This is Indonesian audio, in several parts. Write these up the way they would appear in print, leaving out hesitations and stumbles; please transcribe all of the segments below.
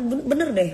bener deh.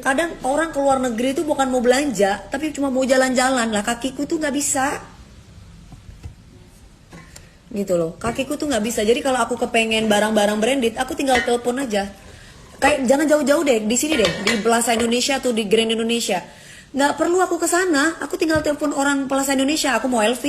Kadang orang keluar negeri itu bukan mau belanja, tapi cuma mau jalan-jalan. Lah kakiku tuh nggak bisa, gitu loh. Kakiku tuh nggak bisa. Jadi kalau aku kepengen barang-barang branded, aku tinggal telepon aja. Kayak jangan jauh-jauh deh, di sini deh, di Plaza Indonesia tuh, di Grand Indonesia. Nggak perlu aku ke sana, aku tinggal telepon orang Plaza Indonesia. Aku mau LV,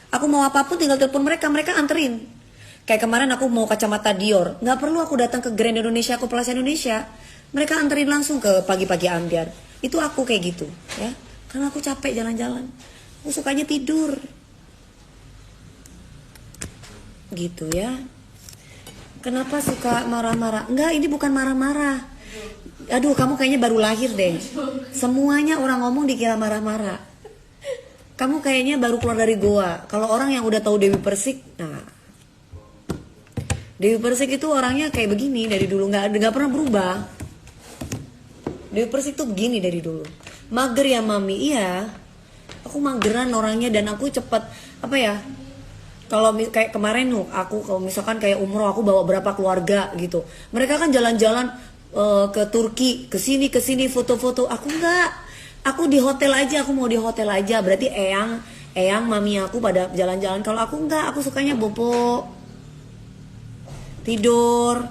aku mau apapun tinggal telepon mereka, mereka anterin. Kayak kemarin aku mau kacamata Dior, nggak perlu aku datang ke Grand Indonesia, aku Plaza Indonesia. Mereka anterin langsung ke Pagi-Pagi Ambiar. Itu aku kayak gitu, ya. Karena aku capek jalan-jalan. Aku sukanya tidur. Gitu ya. Kenapa suka marah-marah? Enggak, ini bukan marah-marah. Aduh, kamu kayaknya baru lahir deh. Semuanya orang ngomong dikira marah-marah. Kamu kayaknya baru keluar dari goa. Kalau orang yang udah tahu Dewi Persik, nah, Dewi Persik itu orangnya kayak begini dari dulu, nggak pernah berubah. Dewi Persik tuh begini dari dulu. Mager ya mami, iya. Aku mageran orangnya dan aku cepet apa ya? Kalau kayak kemarin tuh, aku kalau misalkan kayak umroh, aku bawa berapa keluarga gitu. Mereka kan jalan-jalan ke Turki, ke sini foto-foto. Aku enggak. Aku di hotel aja, aku mau di hotel aja. Berarti eyang, mami aku pada jalan-jalan. Kalau aku enggak, aku sukanya bobo, tidur.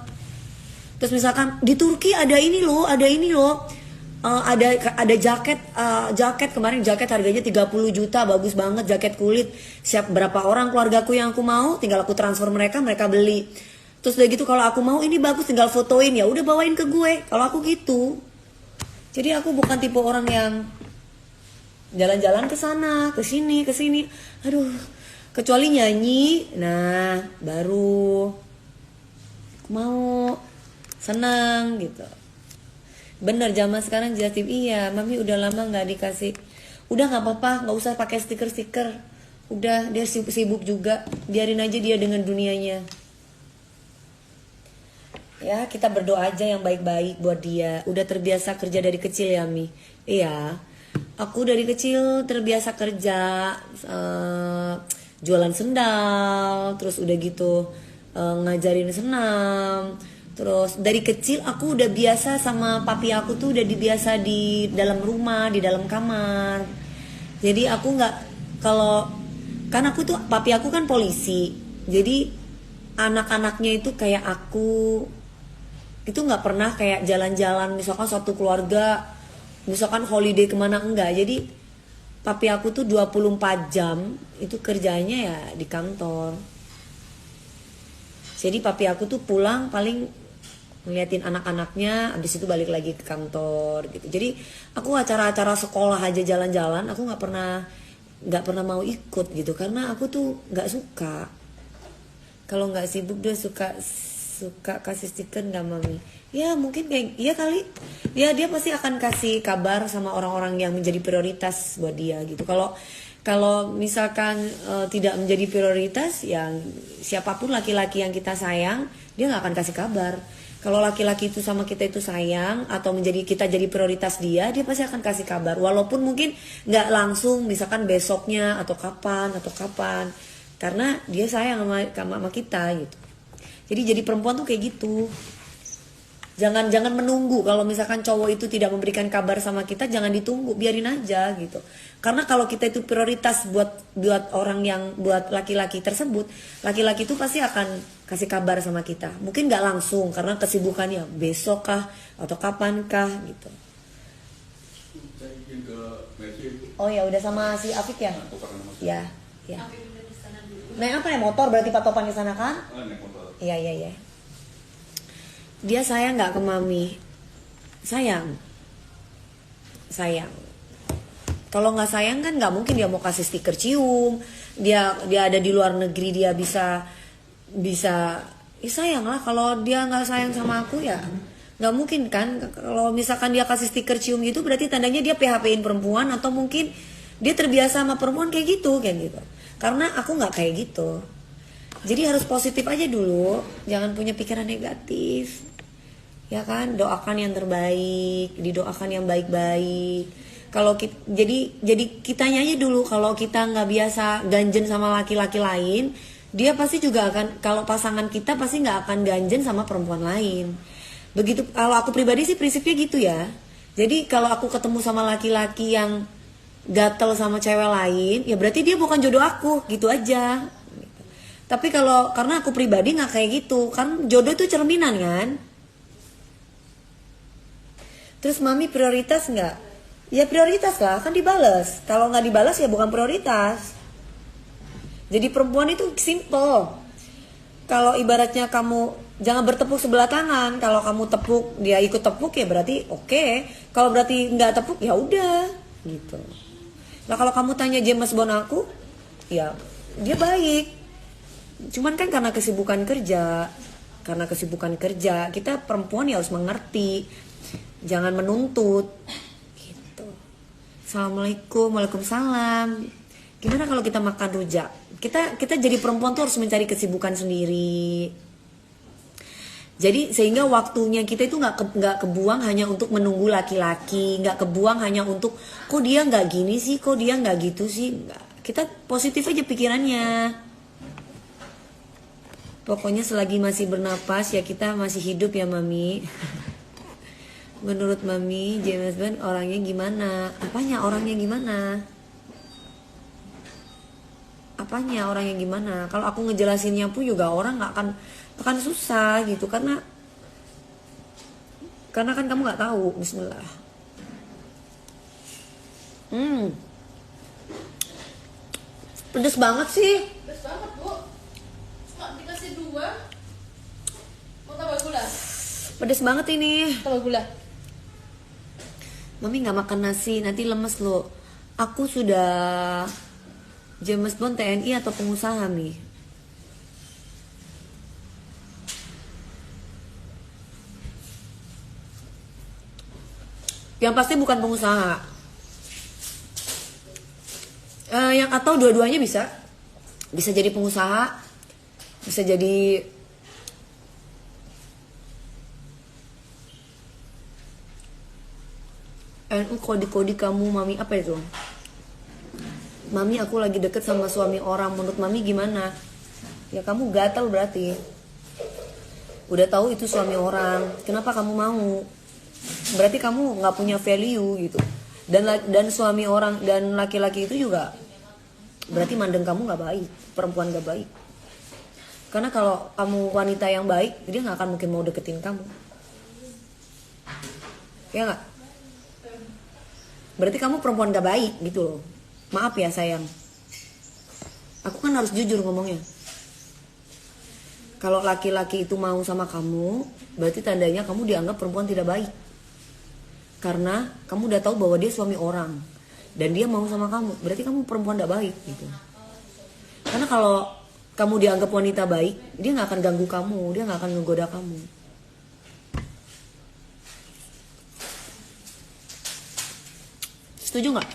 Terus misalkan di Turki ada ini loh, ada jaket kemarin, jaket harganya 30 juta, bagus banget, jaket kulit. Siap berapa orang keluargaku yang aku mau, tinggal aku transfer mereka beli. Terus udah gitu kalau aku mau ini bagus, tinggal fotoin, ya udah bawain ke gue. Kalau aku gitu. Jadi aku bukan tipe orang yang jalan-jalan ke sana, ke sini. Aduh, kecuali nyanyi, nah baru mau senang gitu. Bener, zaman sekarang Jatim, iya mami udah lama nggak dikasih. Udah nggak apa-apa, nggak usah pakai stiker. Udah, dia sibuk juga, biarin aja dia dengan dunianya. Ya, kita berdoa aja yang baik-baik buat dia. Udah terbiasa kerja dari kecil ya Mi. Iya, aku dari kecil terbiasa kerja, jualan sendal, terus udah gitu ngajarin senam. Terus dari kecil aku udah biasa sama papi aku tuh udah dibiasa di dalam rumah, di dalam kamar. Jadi aku nggak, kalau kan aku tuh papi aku kan polisi. Jadi anak-anaknya itu kayak aku itu nggak pernah kayak jalan-jalan misalkan satu keluarga, misalkan holiday kemana, enggak. Jadi papi aku tuh 24 jam itu kerjanya ya di kantor. Jadi papi aku tuh pulang paling ngeliatin anak-anaknya, abis itu balik lagi ke kantor gitu. Jadi aku acara-acara sekolah aja jalan-jalan, aku nggak pernah mau ikut gitu, karena aku tuh nggak suka. Kalau nggak sibuk dia suka kasih stiker nggak mami? Ya mungkin kayak iya kali. Ya dia pasti akan kasih kabar sama orang-orang yang menjadi prioritas buat dia gitu. Kalau misalkan tidak menjadi prioritas, yang siapapun laki-laki yang kita sayang, dia nggak akan kasih kabar. Kalau laki-laki itu sama kita itu sayang atau kita jadi prioritas dia pasti akan kasih kabar. Walaupun mungkin nggak langsung, misalkan besoknya atau kapan. Karena dia sayang sama kita gitu. Jadi perempuan tuh kayak gitu. Jangan menunggu. Kalau misalkan cowok itu tidak memberikan kabar sama kita, jangan ditunggu, biarin aja gitu. Karena kalau kita itu prioritas buat orang yang, buat laki-laki tersebut, laki-laki itu pasti akan kasih kabar sama kita. Mungkin nggak langsung karena kesibukannya besok kah atau kapan kah gitu. Oh ya udah sama si Afik ya? Ya. Naik apa ya, motor berarti Pak Topan di sana kan? Iya. Dia sayang nggak ke mami? Sayang. Kalau nggak sayang kan nggak mungkin dia mau kasih stiker cium. Dia ada di luar negeri, dia bisa ya sayang lah. Kalau dia nggak sayang sama aku ya nggak mungkin kan. Kalau misalkan dia kasih stiker cium gitu, berarti tandanya dia PHP-in perempuan, atau mungkin dia terbiasa sama perempuan kayak gitu. Karena aku nggak kayak gitu. Jadi harus positif aja dulu, jangan punya pikiran negatif. Ya kan, doakan yang terbaik, didoakan yang baik-baik. Kalau jadi kitanya aja dulu, kalau kita nggak biasa ganjen sama laki-laki lain, dia pasti juga akan, kalau pasangan kita pasti nggak akan ganjen sama perempuan lain. Begitu, kalau aku pribadi sih prinsipnya gitu ya. Jadi kalau aku ketemu sama laki-laki yang gatel sama cewek lain, ya berarti dia bukan jodoh aku, gitu aja. Tapi kalau karena aku pribadi nggak kayak gitu, kan jodoh itu cerminan kan. Terus mami prioritas nggak? Ya prioritas lah, kan dibales. Kalau nggak dibales ya bukan prioritas. Jadi perempuan itu simple. Kalau ibaratnya kamu jangan bertepuk sebelah tangan. Kalau kamu tepuk, dia ikut tepuk ya berarti oke. Kalau berarti nggak tepuk ya udah gitu. Nah kalau kamu tanya James Bond aku, ya dia baik. Cuman kan karena kesibukan kerja, kita perempuan ya harus mengerti. Jangan menuntut gitu. Assalamualaikum, waalaikumsalam. Gimana kalau kita makan rujak? Kita jadi perempuan tuh harus mencari kesibukan sendiri. Jadi sehingga waktunya kita itu nggak kebuang hanya untuk menunggu laki-laki, nggak kebuang hanya untuk kok dia nggak gini sih, kok dia nggak gitu sih. Nggak. Kita positif aja pikirannya. Pokoknya selagi masih bernapas ya kita masih hidup ya mami. Menurut mami, James Bond orangnya gimana? Apanya orangnya gimana? Apanya orangnya gimana? Kalau aku ngejelasinnya pun juga orang nggak akan susah gitu karena kan kamu nggak tahu. Bismillah. Pedes banget sih. Pedes banget bu. Cuma dikasih 2. Mau tambah gula? Pedes banget ini. Tambah gula. Mami nggak makan nasi, nanti lemes loh. Aku sudah James Bond TNI atau pengusaha nih? Yang pasti bukan pengusaha. Yang atau dua-duanya bisa. Bisa jadi pengusaha, bisa jadi NU kode-kode kamu mami apa itu? Mami aku lagi deket sama suami orang, menurut mami gimana? Ya kamu gatel berarti. Udah tahu itu suami orang, kenapa kamu mau? Berarti kamu nggak punya value gitu. Dan suami orang dan laki-laki itu juga berarti mandeng kamu nggak baik, perempuan nggak baik. Karena kalau kamu wanita yang baik, dia nggak akan mungkin mau deketin kamu. Ya nggak? Berarti kamu perempuan gak baik gitu loh. Maaf ya sayang. Aku kan harus jujur ngomongnya. Kalau laki-laki itu mau sama kamu, berarti tandanya kamu dianggap perempuan tidak baik. Karena kamu udah tahu bahwa dia suami orang dan dia mau sama kamu, berarti kamu perempuan gak baik gitu. Karena kalau kamu dianggap wanita baik, dia gak akan ganggu kamu, dia gak akan ngegoda kamu. Setuju nggak?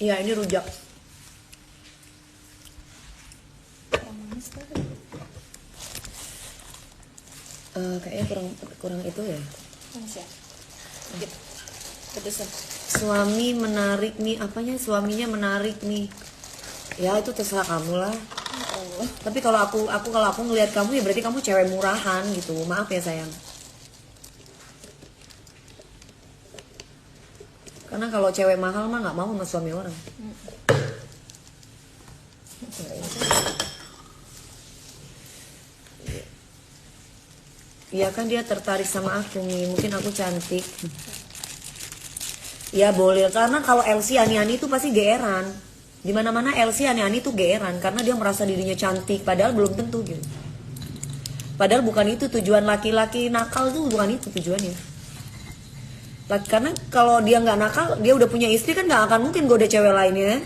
Iya ini rujak. Kayaknya kurang itu ya. Manis ya. Gitu. Pedesan. Suami menarik nih, apanya suaminya menarik nih? Ya itu terserah kamu lah. Oh. Tapi kalau aku ngelihat kamu ya berarti kamu cewek murahan gitu. Maaf ya sayang. Karena kalau cewek mahal mah nggak mau sama suami orang. Iya kan dia tertarik sama aku nih, mungkin aku cantik. Ya boleh, karena kalau Elsie ani-ani itu pasti geeran. Dimana-mana Elsie ani-ani itu geeran karena dia merasa dirinya cantik, padahal belum tentu gitu. Padahal bukan itu tujuan laki-laki nakal tuh, bukan itu tujuannya. Karena kalau dia nggak nakal, dia udah punya istri kan nggak akan mungkin goda cewek lainnya.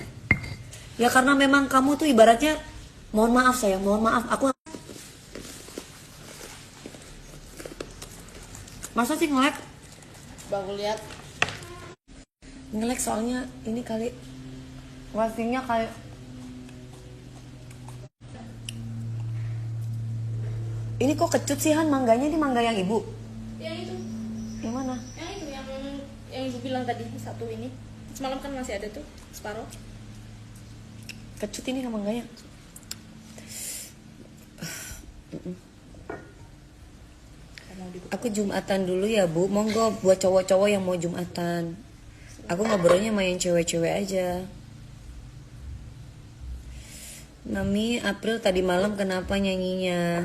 Ya karena memang kamu tuh ibaratnya, mohon maaf sayang, mohon maaf, aku masa sih nge-lag? Baru lihat. Nge-lag soalnya ini kali wifi-nya kayak ini kok kecut sih Han, mangganya ini mangga yang ibu? Yang itu. Yang mana? Yang itu yang ibu bilang tadi satu ini. Semalam kan masih ada tuh separuh. Kecut ini mangganya. Mau di Aku Jumatan dulu ya Bu, monggo buat cowok-cowok yang mau Jumatan. Aku ngobrolnya sama yang cewek-cewek aja. Mami, April tadi malam kenapa nyanyinya?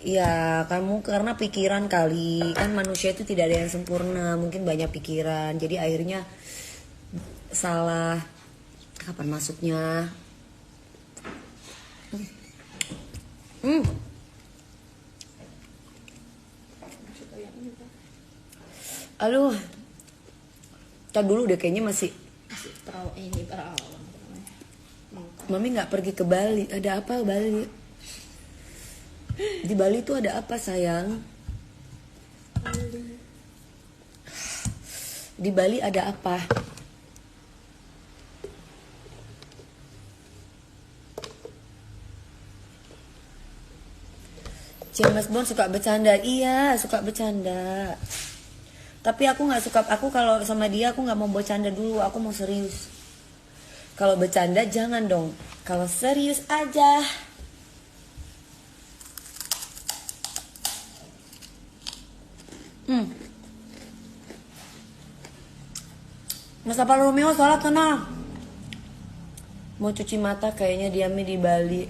Ya kamu karena pikiran kali. Kan manusia itu tidak ada yang sempurna. Mungkin banyak pikiran. Jadi akhirnya salah. Kapan masuknya? Aduh, tar dulu deh kayaknya masih. perawan ini perawan apa namanya? Mangkok. Mami nggak pergi ke Bali. Ada apa Bali? Di Bali tuh ada apa sayang? Di Bali ada apa? James Bond suka bercanda. Iya, suka bercanda. Tapi aku nggak suka. Aku kalau sama dia aku nggak mau bercanda dulu. Aku mau serius. Kalau bercanda jangan dong. Kalau serius aja. Mas apa Romeo sholat sana? Mau cuci mata kayaknya diamnya di Bali.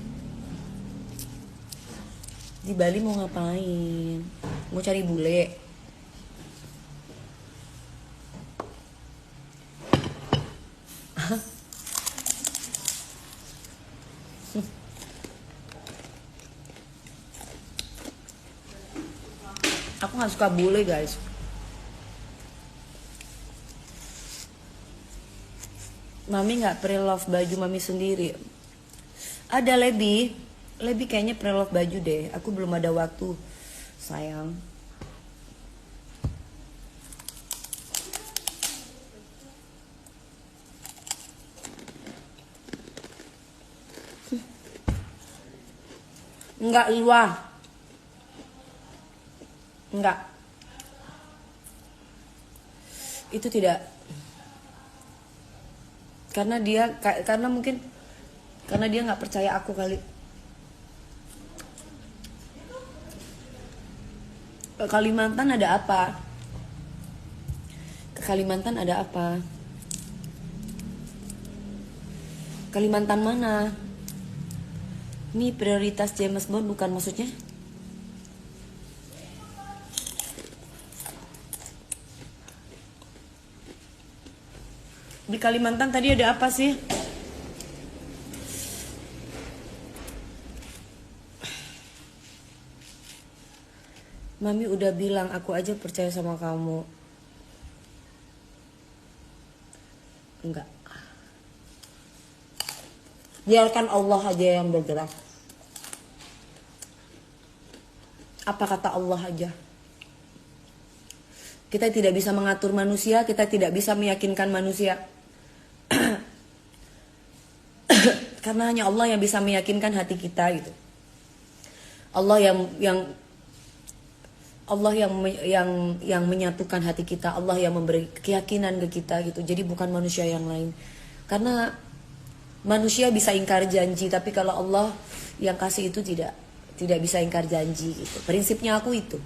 Di Bali mau ngapain? Mau cari bule? Aku nggak suka bule guys. Mami nggak pre-love baju mami sendiri. Ada Lebi. Lebi kayaknya pre-love baju deh. Aku belum ada waktu sayang. Enggak Iwa. Enggak. Itu tidak. Karena mungkin karena dia nggak percaya aku kali. Ke Kalimantan ada apa? Ke Kalimantan ada apa? Kalimantan mana? Ini prioritas James Bond bukan maksudnya? Di Kalimantan tadi ada apa sih? Mami udah bilang aku aja percaya sama kamu. Enggak. Biarkan Allah aja yang bergerak. Apa kata Allah aja. Kita tidak bisa mengatur manusia, kita tidak bisa meyakinkan manusia. Karena hanya Allah yang bisa meyakinkan hati kita gitu. Allah yang menyatukan hati kita, Allah yang memberi keyakinan ke kita gitu. Jadi bukan manusia yang lain. Karena manusia bisa ingkar janji, tapi kalau Allah yang kasih itu tidak bisa ingkar janji gitu. Prinsipnya aku itu.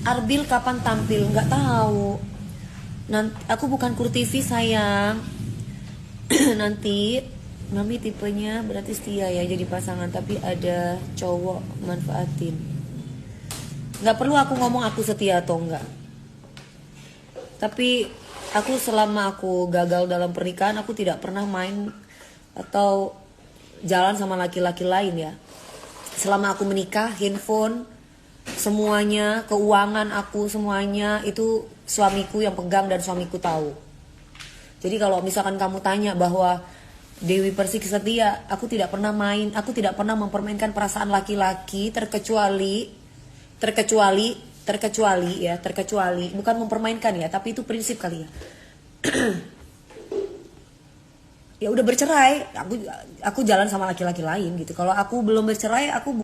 Arbil kapan tampil? Nggak tahu. Nanti aku bukan Kur TV sayang. Nanti Mami tipenya berarti setia ya jadi pasangan, tapi ada cowok manfaatin. Nggak perlu aku ngomong aku setia atau enggak. Tapi aku selama aku gagal dalam pernikahan, aku tidak pernah main atau jalan sama laki-laki lain ya. Selama aku menikah, handphone, semuanya, keuangan aku semuanya itu suamiku yang pegang dan suamiku tahu. Jadi kalau misalkan kamu tanya bahwa Dewi Persik setia, aku tidak pernah main, aku tidak pernah mempermainkan perasaan laki-laki terkecuali bukan mempermainkan ya, tapi itu prinsip kali ya. Ya udah bercerai, aku jalan sama laki-laki lain gitu. Kalau aku belum bercerai, aku